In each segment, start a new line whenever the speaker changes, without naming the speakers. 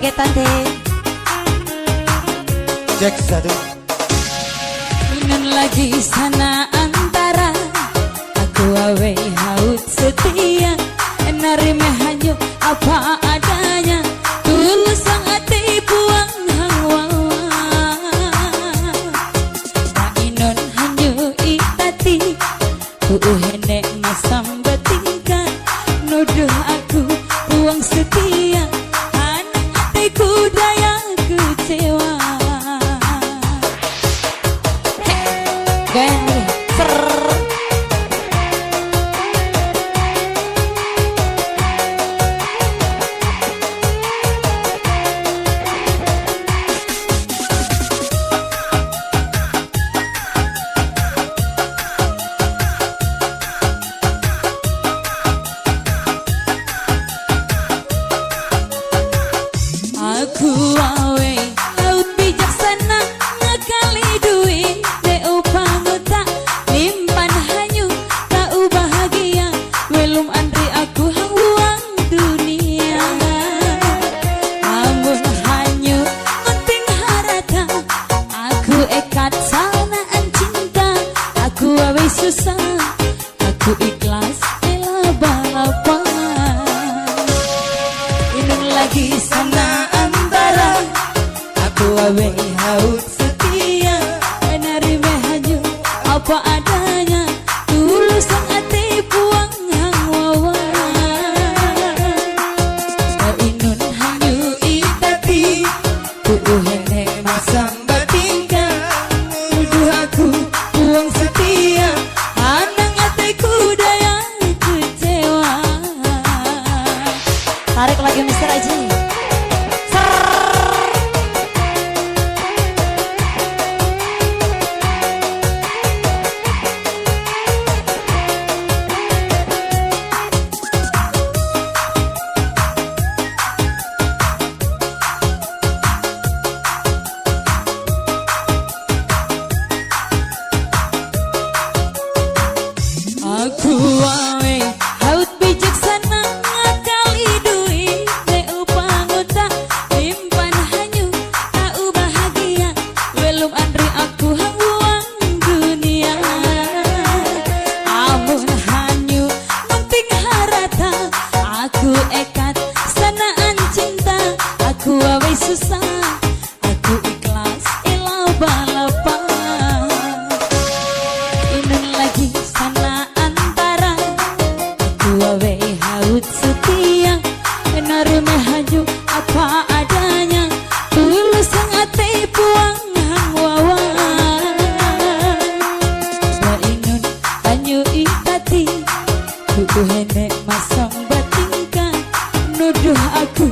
jogetan deh.
Cek satu.
Minun lagi sana antara aku awe haut setia, nerima hanya apa adanya, tulus sang hati buang hawa. Mainun hanya itati, ku henek masam betingka, nuduh aku buang setia, anak hatiku daya kecewa. Aku awe laut bijaksana, ngakali duit de upang tak nimpan hanyu, tak bahagia welum andri aku hang dunia. Amun hanyu penting harata, aku ekat sanaan cinta, aku awe susah, aku ikhlas ela balapan. Inung lagi sana aku awe haut setia, nerima hanya apa adanya, tulus sang hati buang hawa. Inun hanyu itati, ku henek masam batingka, nuduh aku buang setia, anang hatiku daya kecewa. Tarik lagi Mr. Aji. Aku awe haut bijaksana, ngakali duit de upang tak simpan hanyu, tak bahagia welum andri aku hang buang dunia. Amun hanyu penting harata, aku ekat sanaan cinta, aku awe susah, aku ikhlas ela balapan. Inun lagi sana awe haut setia, nerima haju apa adanya, tulus sang hati buang hawa. Inun hanyu itati, ku henek masang batingka, nuduh aku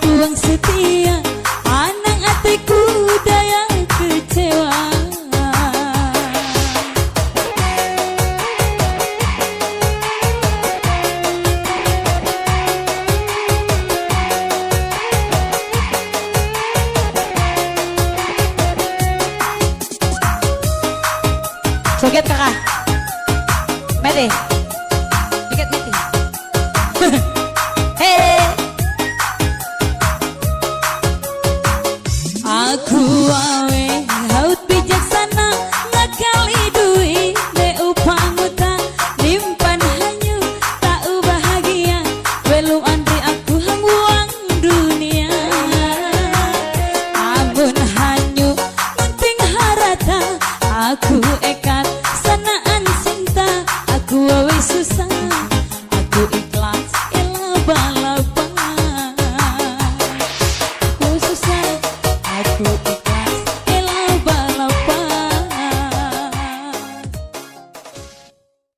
buang setia, anang hatiku daya kecewa. Joget kakak, Meti, joget Meti. Hey, aku awe haut bijaksana, ngakali duit de upang tak nimpan hanyu, tak bahagia welum andri aku hang buang dunia. Amun hanyu penting harata, aku ekat